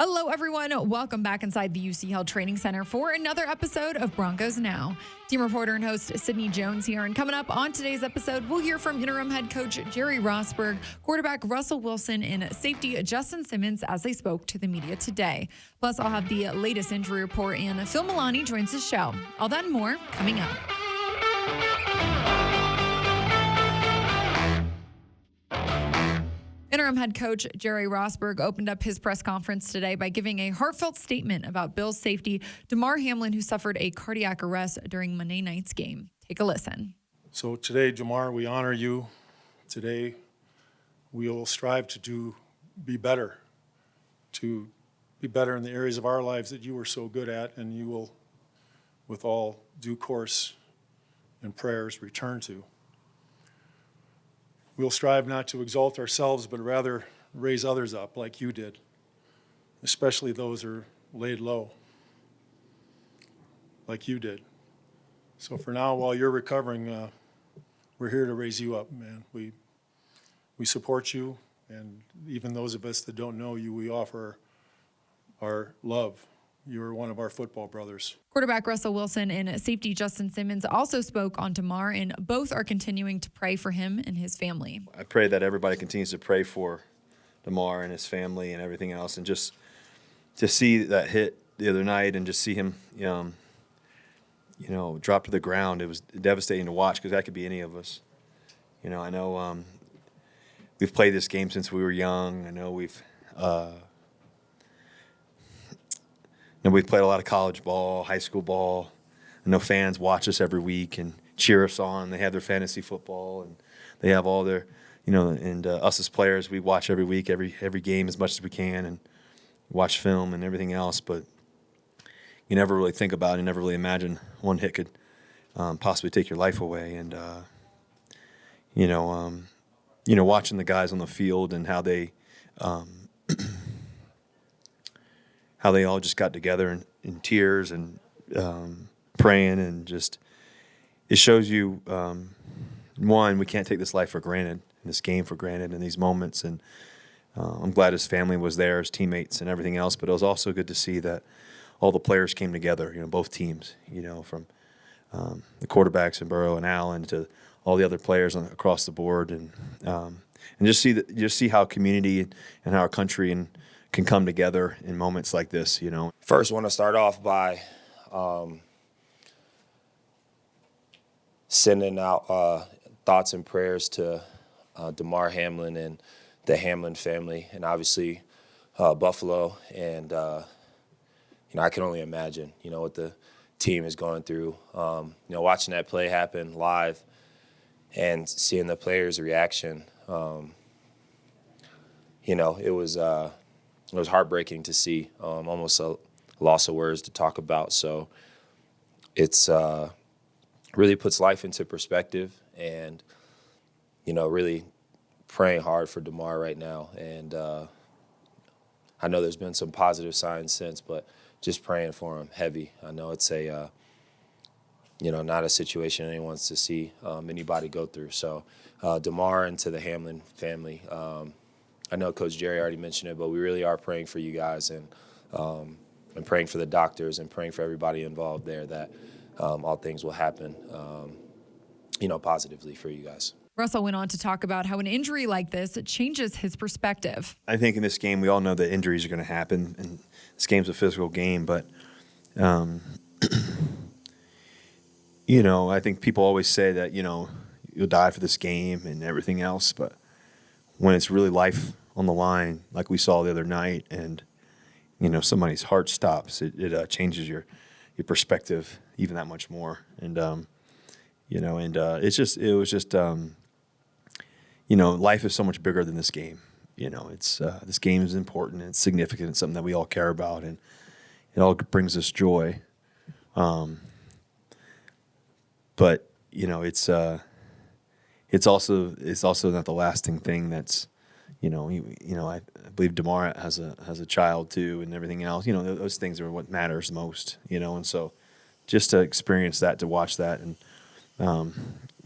Hello, everyone. Welcome back inside the UC Health Training Center for another episode of Broncos Now. Team reporter and host Sydney Jones here. And coming up on today's episode, we'll hear from interim head coach Jerry Rosburg, quarterback Russell Wilson, and safety Justin Simmons as they spoke to the media today. Plus, I'll have the latest injury report, and Phil Milani joins the show. All that and more coming up. Interim head coach Jerry Rosburg opened up his press conference today by giving a heartfelt statement about Bills safety Damar Hamlin, who suffered a cardiac arrest during Monday night's game. Take a listen. So today, Damar, we honor you. Today, we will strive to be better in the areas of our lives that you were so good at, and you will, with all due course and prayers, return to. We'll strive not to exalt ourselves, but rather raise others up like you did, especially those who are laid low, like you did. So for now, while you're recovering, we're here to raise you up, man. We support you, and even those of us that don't know you, we offer our love. You're one of our football brothers. Quarterback Russell Wilson and safety Justin Simmons also spoke on Damar, and both are continuing to pray for him and his family. I pray that everybody continues to pray for Damar and his family and everything else, and just to see that hit the other night and just see him, drop to the ground. It was devastating to watch because that could be any of us. I know we've played this game since we were young. I know we've played a lot of college ball, high school ball. I know fans watch us every week and cheer us on. They have their fantasy football, and they have all their, and us as players, we watch every week, every game as much as we can, and watch film and everything else. But you never really think about it. You never really imagine one hit could possibly take your life away. And, watching the guys on the field and how they all just got together in tears and praying, and just it shows you, one, we can't take this life for granted, and this game for granted, and these moments. And I'm glad his family was there, his teammates and everything else. But it was also good to see that all the players came together, both teams, from the quarterbacks and Burrow and Allen to all the other players across the board, and just see how community and how our country can come together in moments like this, First, I want to start off by sending out thoughts and prayers to Damar Hamlin and the Hamlin family, and obviously Buffalo. And, I can only imagine, what the team is going through. Watching that play happen live and seeing the players' reaction, it was heartbreaking to see, almost a loss of words to talk about. So it's really puts life into perspective, and, really praying hard for Damar right now. And I know there's been some positive signs since, but just praying for him heavy. I know it's not a situation anyone wants to see anybody go through. So Damar and to the Hamlin family, I know Coach Jerry already mentioned it, but we really are praying for you guys, and praying for the doctors, and praying for everybody involved there that all things will happen, positively for you guys. Russell went on to talk about how an injury like this changes his perspective. I think in this game, we all know that injuries are going to happen, and this game's a physical game. But, I think people always say that, you'll die for this game and everything else. But when it's really life on the line, like we saw the other night, and, somebody's heart stops, it changes your perspective even that much more. And, life is so much bigger than this game. This game is important, and it's significant. It's something that we all care about, and it all brings us joy. But it's also not the lasting thing. That's I believe Damar has a child too, and everything else. Those things are what matters most. And so just to experience that, to watch that, and I'm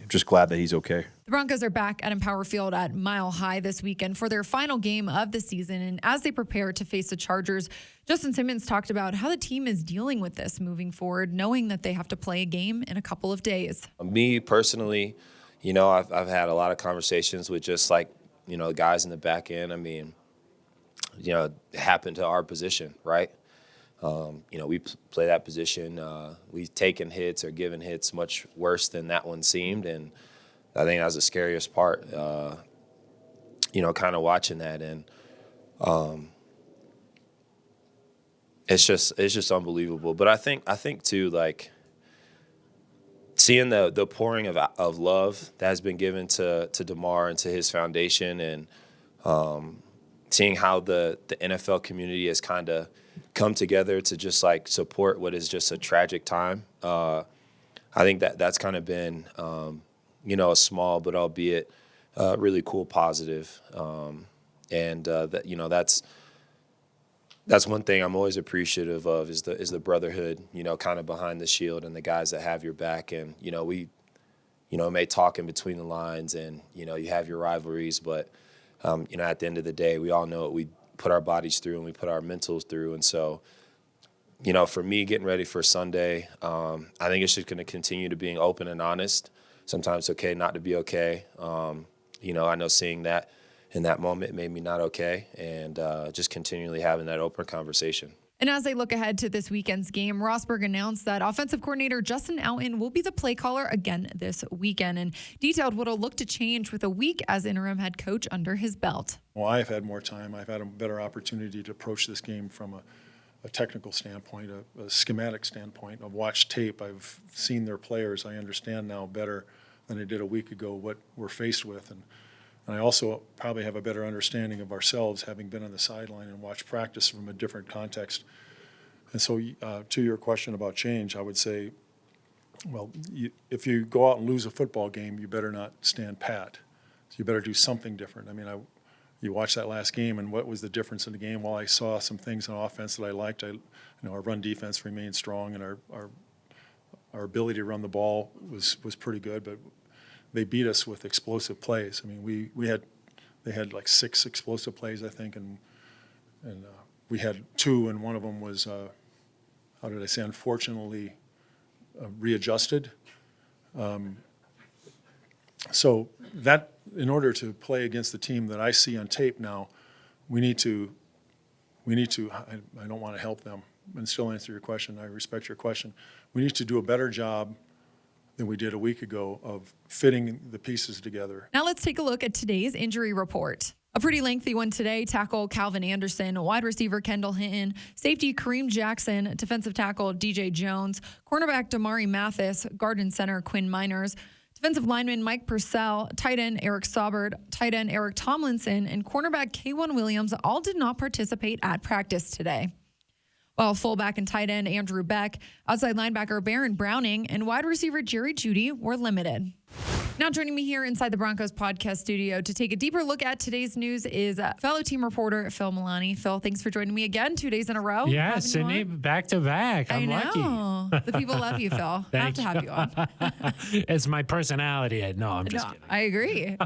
just glad that he's okay. The Broncos are back at Empower Field at Mile High this weekend for their final game of the season. And as they prepare to face the Chargers, Justin Simmons talked about how the team is dealing with this moving forward, knowing that they have to play a game in a couple of days. Me personally, I've had a lot of conversations with just like, the guys in the back end. I mean, it happened to our position, right? We play that position. We've taken hits or given hits much worse than that one seemed. And I think that was the scariest part, kind of watching that. And it's just unbelievable. But I think too, like seeing the pouring of love that has been given to Damar and to his foundation, and seeing how the NFL community has kind of come together to just like support what is just a tragic time. I think that's kind of been, a small but albeit really cool positive. That's one thing I'm always appreciative of is the brotherhood, kind of behind the shield and the guys that have your back. And, we, may talk in between the lines and, you have your rivalries, but, at the end of the day, we all know what we put our bodies through and we put our mentals through. And so, for me, getting ready for Sunday, I think it's just going to continue to being open and honest. Sometimes it's okay not to be okay. I know seeing that in that moment made me not okay, and just continually having that open conversation. And as they look ahead to this weekend's game, Rosburg announced that offensive coordinator Justin Simmons will be the play caller again this weekend, and detailed what he'll look to change with a week as interim head coach under his belt. Well, I've had more time. I've had a better opportunity to approach this game from a technical standpoint, a schematic standpoint. I've watched tape. I've seen their players. I understand now better than I did a week ago what we're faced with. And I also probably have a better understanding of ourselves, having been on the sideline and watched practice from a different context. And so to your question about change, I would say, well, if you go out and lose a football game, you better not stand pat. So you better do something different. I mean, you watch that last game, and what was the difference in the game? Well, I saw some things on offense that I liked. Our run defense remained strong, and our ability to run the ball was pretty good, but they beat us with explosive plays. I mean, they had like 6 explosive plays, I think, and we had 2, and one of them was, unfortunately readjusted. So that, in order to play against the team that I see on tape now, we need to. I don't want to help them and still answer your question. I respect your question. We need to do a better job than we did a week ago of fitting the pieces together. Now let's take a look at today's injury report. A pretty lengthy one today. Tackle Calvin Anderson, wide receiver Kendall Hinton, safety Kareem Jackson, defensive tackle DJ Jones, cornerback Damari Mathis, guard and center Quinn Miners, defensive lineman Mike Purcell, tight end Eric Saubert, tight end Eric Tomlinson, and cornerback K'Wan Williams all did not participate at practice today. While fullback and tight end Andrew Beck, outside linebacker Baron Browning, and wide receiver Jerry Jeudy were limited. Now joining me here inside the Broncos podcast studio to take a deeper look at today's news is fellow team reporter Phil Milani. Phil, thanks for joining me again 2 days in a row. Yeah, Sydney, back to back. I'm lucky. The people love you, Phil. Have to have you on. It's my personality. No, I'm just kidding. I agree.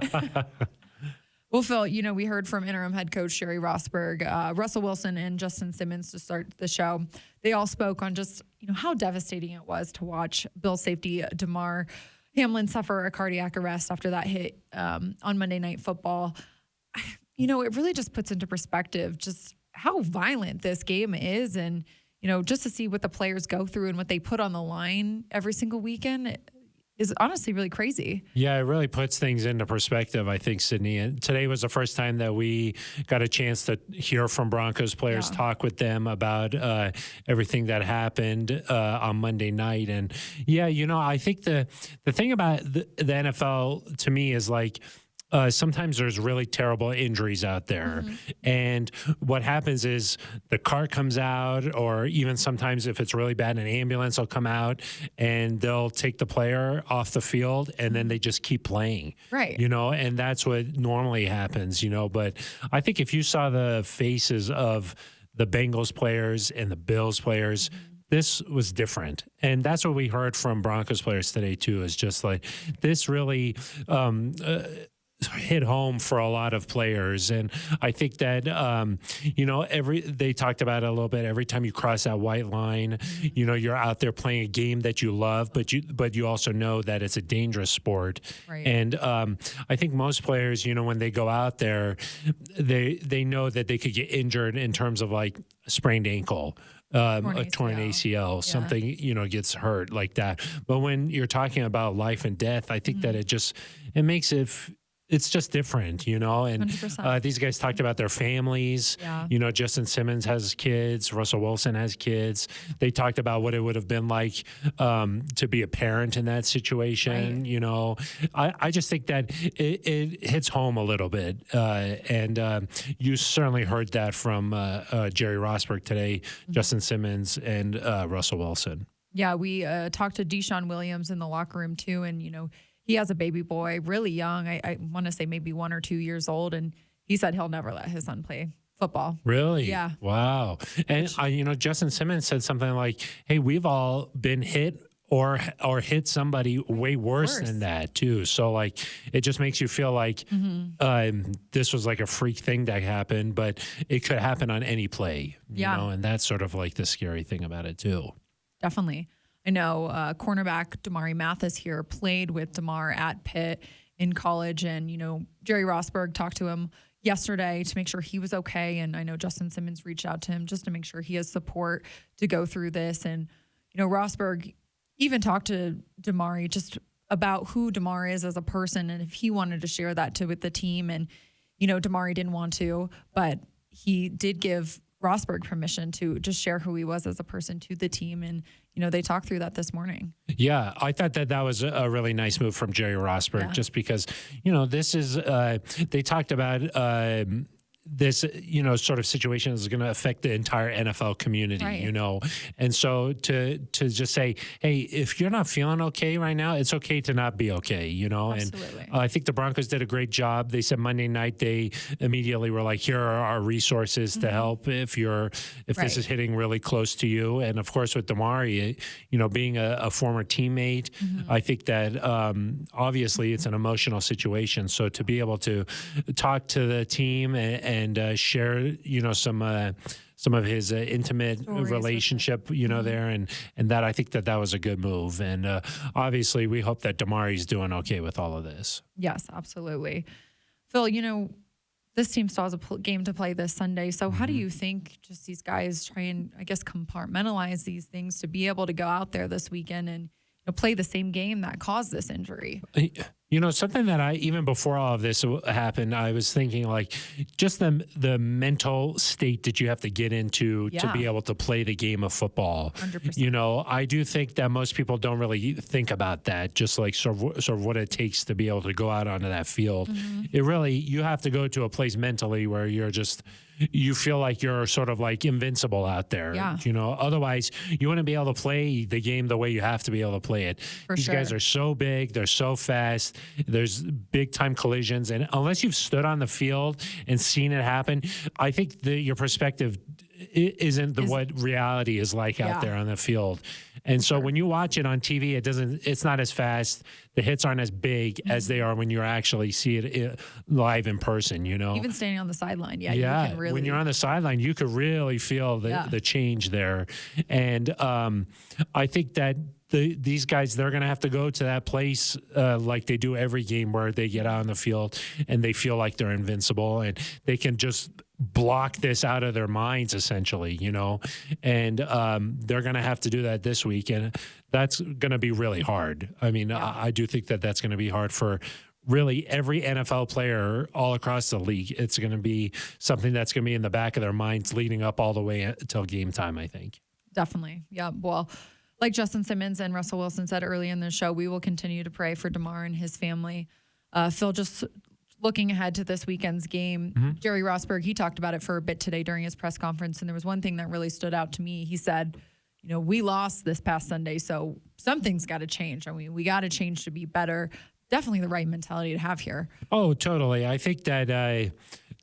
Well, Phil, we heard from interim head coach Jerry Rosburg, Russell Wilson, and Justin Simmons to start the show. They all spoke on just, how devastating it was to watch Bills safety Damar Hamlin suffer a cardiac arrest after that hit on Monday Night Football. It really just puts into perspective just how violent this game is, and, just to see what the players go through and what they put on the line every single weekend is honestly really crazy. Yeah, it really puts things into perspective, I think, Sydney. And today was the first time that we got a chance to hear from Broncos players, talk with them about everything that happened on Monday night. And yeah, I think the thing about the NFL to me is like, sometimes there's really terrible injuries out there. Mm-hmm. And what happens is the car comes out, or even sometimes if it's really bad, an ambulance will come out and they'll take the player off the field and then they just keep playing. Right. And that's what normally happens, but I think if you saw the faces of the Bengals players and the Bills players, this was different. And that's what we heard from Broncos players today, too, is just like this really hit home for a lot of players. And I think that, they talked about it a little bit. Every time you cross that white line, you're out there playing a game that you love, but you also know that it's a dangerous sport. Right. And I think most players, when they go out there, they know that they could get injured in terms of like sprained ankle. A torn ACL, something, gets hurt like that. But when you're talking about life and death, I think that it makes it's just different, and 100%. These guys talked about their families. Yeah. Justin Simmons has kids. Russell Wilson has kids. They talked about what it would have been like to be a parent in that situation. Right. I just think that it hits home a little bit. And you certainly heard that from Jerry Rosburg today, Justin Simmons, and Russell Wilson. Yeah, we talked to Deshaun Williams in the locker room too, and he has a baby boy, really young. I want to say maybe 1 or 2 years old, and he said he'll never let his son play football. Really? Yeah. Wow. And Justin Simmons said something like, "Hey, we've all been hit or hit somebody way worse than that too." So like, it just makes you feel like this was like a freak thing that happened, but it could happen on any play. And that's sort of like the scary thing about it too. Definitely. I know cornerback Damari Mathis here played with Damar at Pitt in college. And, Jerry Rosburg talked to him yesterday to make sure he was okay. And I know Justin Simmons reached out to him just to make sure he has support to go through this. And, Rosburg even talked to Damari just about who Damar is as a person and if he wanted to share that with the team. And, Damari didn't want to, but he did give Rosburg permission to just share who he was as a person to the team. And, they talked through that this morning. Yeah, I thought that was a really nice move from Jerry Rosburg, just because, this is, they talked about this, sort of situation is going to affect the entire NFL community, right. And so to just say, hey, if you're not feeling okay right now, it's okay to not be okay, Absolutely. And I think the Broncos did a great job. They said Monday night, they immediately were like, here are our resources to help if this is hitting really close to you. And of course with Damari, being a former teammate, I think that obviously it's an emotional situation. So to be able to talk to the team and share, some of his intimate stories relationship, there, and that I think that was a good move. And obviously, we hope that Damari's doing okay with all of this. Yes, absolutely. Phil, this team still has a game to play this Sunday. So how do you think just these guys try and, I guess, compartmentalize these things to be able to go out there this weekend and play the same game that caused this injury? Something that even before all of this happened, I was thinking like just the mental state that you have to get into to be able to play the game of football. 100%. I do think that most people don't really think about that, just like sort of what it takes to be able to go out onto that field. It really, you have to go to a place mentally where you feel like you're sort of like invincible out there. Yeah. Otherwise you wouldn't be able to play the game the way you have to be able to play it. These guys are so big, they're so fast, there's big time collisions, and unless you've stood on the field and seen it happen, I think your perspective isn't what reality is like out there on the field. And so when you watch it on TV, it's not as fast. The hits aren't as big as they are when you actually see it live in person, Even standing on the sideline. You can really. When you're on the sideline, you could really feel the change there. And I think that these guys, they're going to have to go to that place like they do every game where they get out on the field and they feel like they're invincible and they can just block this out of their minds essentially, and they're going to have to do that this week. And that's going to be really hard. I mean, I do think that that's going to be hard for really every NFL player all across the league. It's going to be something that's going to be in the back of their minds leading up all the way until game time, I think. Definitely. Yeah. Well, like Justin Simmons and Russell Wilson said early in the show, we will continue to pray for Damar and his family. Phil, just looking ahead to this weekend's game, Jerry Rosburg, he talked about it for a bit today during his press conference, and there was one thing that really stood out to me. He said, we lost this past Sunday, so something's got to change. I mean, we got to change to be better. Definitely the right mentality to have here. Oh, totally. I think that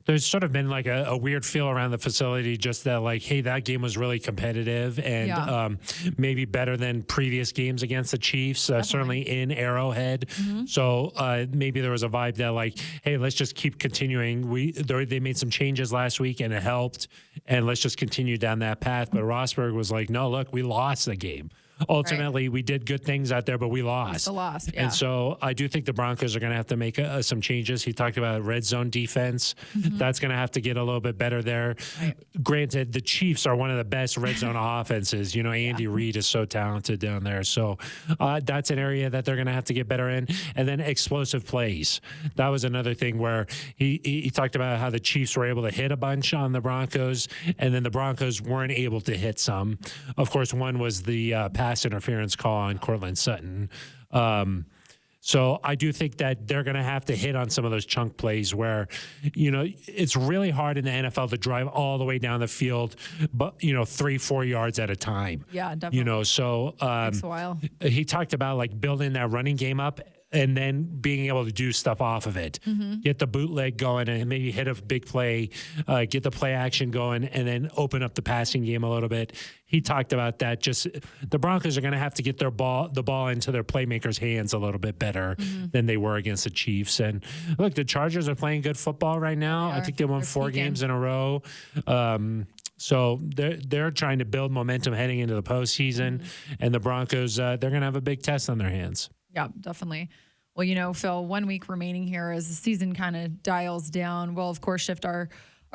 there's sort of been like a weird feel around the facility, just that like, hey, that game was really competitive and maybe better than previous games against the Chiefs, certainly in Arrowhead. So maybe there was a vibe that like, hey, let's just keep continuing. They made some changes last week and it helped, and let's just continue down that path. But Rosburg was like, no, look, we lost the game. Ultimately, we did good things out there, but we lost. And so I do think the Broncos are going to have to make some changes. He talked about red zone defense. That's going to have to get a little bit better there. Granted, the Chiefs are one of the best red zone offenses. You know, Andy Reid is so talented down there. So that's an area that they're going to have to get better in. And then explosive plays. That was another thing where he talked about how the Chiefs were able to hit a bunch on the Broncos, and then the Broncos weren't able to hit some. Of course, one was the pass interference call on Cortland Sutton. So I do think that they're going to have to hit on some of those chunk plays where, you know, it's really hard in the NFL to drive all the way down the field, but, you know, 3-4 yards at a time. Yeah, definitely. You know, so takes a while. He talked about like building that running game up and then being able to do stuff off of it, get the bootleg going and maybe hit a big play, get the play action going, and then open up the passing game a little bit. He talked about that. Just the Broncos are going to have to get the ball into their playmakers' hands a little bit better than they were against the Chiefs. And look, the Chargers are playing good football right now. I think they won 4 games in a row. So they're trying to build momentum heading into the postseason, and the Broncos they're going to have a big test on their hands. Yeah, definitely. Well, you know, Phil, 1 week remaining here as the season kind of dials down. We'll, of course, shift our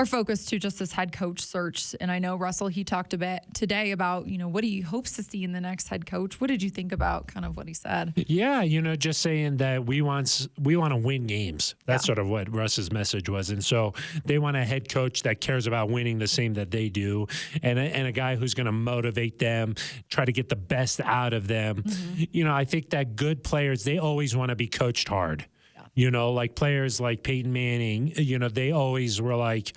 focus to just this head coach search. And I know, Russell, he talked a bit today about, you know, what he hopes to see in the next head coach. What did you think about kind of what he said? Yeah, you know, just saying that we want to win games. That's sort of what Russ's message was. And so they want a head coach that cares about winning the same that they do, and a guy who's going to motivate them, try to get the best out of them. You know, I think that good players, they always want to be coached hard. You know, like players like Peyton Manning, you know, they always were like,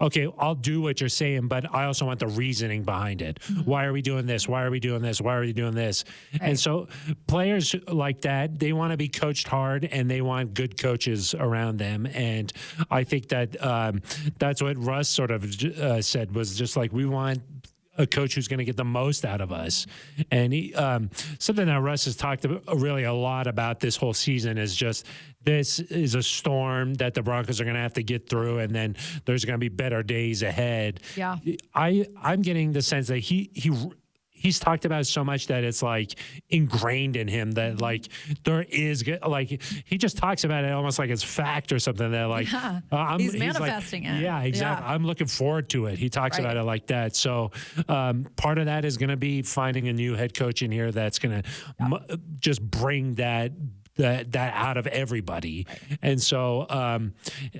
okay, I'll do what you're saying, but I also want the reasoning behind it. Why are we doing this? Why are we doing this? Why are we doing this? And so players like that, they want to be coached hard and they want good coaches around them. And I think that that's what Russ sort of said, was just like, we want a coach who's going to get the most out of us. And he, something that Russ has talked really a lot about this whole season is just, this is a storm that the Broncos are going to have to get through, and then there's going to be better days ahead. Yeah, I'm getting the sense that he's talked about it so much that it's like ingrained in him that like there is like, he just talks about it almost like it's fact or something that like he's manifesting it. Yeah, exactly. I'm looking forward to it. He talks about it like that. So part of that is going to be finding a new head coach in here that's going to just bring that out of everybody. And so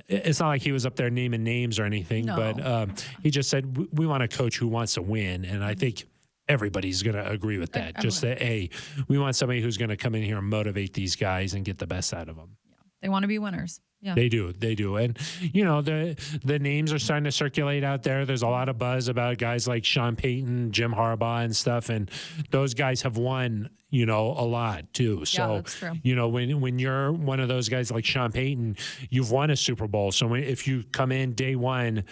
it's not like he was up there naming names or anything, but he just said, we want a coach who wants to win. And I think everybody's going to agree with that. Just that, hey, we want somebody who's going to come in here and motivate these guys and get the best out of them. Yeah. They want to be winners. Yeah. They do. And, you know, the names are starting to circulate out there. There's a lot of buzz about guys like Sean Payton, Jim Harbaugh and stuff. And those guys have won, you know, a lot too. So, that's true. You know, when you're one of those guys like Sean Payton, you've won a Super Bowl. So if you come in day one,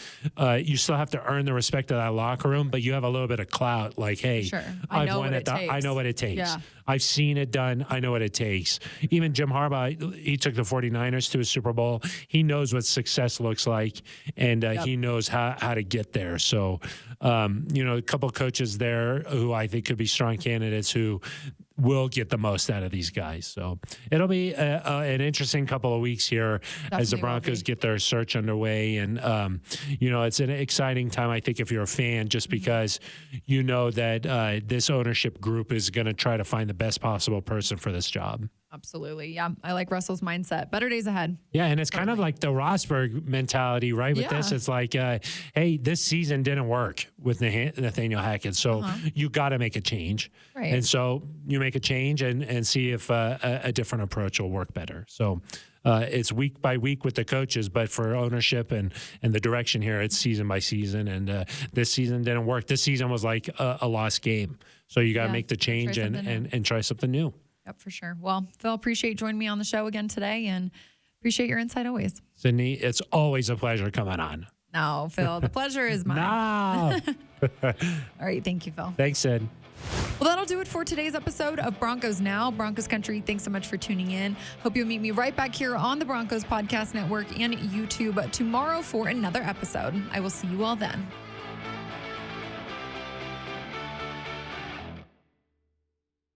you still have to earn the respect of that locker room, but you have a little bit of clout. Like, hey, I've won it. I know what it takes. Yeah. I've seen it done. I know what it takes. Even Jim Harbaugh, he took the 49ers to a Super Bowl. He knows what success looks like, and he knows how to get there. So, you know, a couple of coaches there who I think could be strong candidates who will get the most out of these guys. So it'll be an interesting couple of weeks here as the Broncos get their search underway. And, you know, it's an exciting time, I think, if you're a fan, just because you know that this ownership group is going to try to find the best possible person for this job. Absolutely. Yeah. I like Russell's mindset. Better days ahead. Yeah. And it's kind of like the Rosburg mentality, right? With this, it's like, hey, this season didn't work with Nathaniel Hackett. So you got to make a change. Right. And so you make a change and see if a different approach will work better. So it's week by week with the coaches, but for ownership and the direction here, it's season by season. And this season didn't work. This season was like a lost game. So you got to make the change and try something new. Yep, for sure. Well, Phil, appreciate joining me on the show again today, and Appreciate your insight always. Sydney, it's always a pleasure coming on. No, Phil, the pleasure is mine. No. All right. Thank you, Phil. Thanks, Sid. Well, that'll do it for today's episode of Broncos Now. Broncos Country, thanks so much for tuning in. Hope you'll meet me right back here on the Broncos Podcast Network and YouTube tomorrow for another episode. I will see you all then.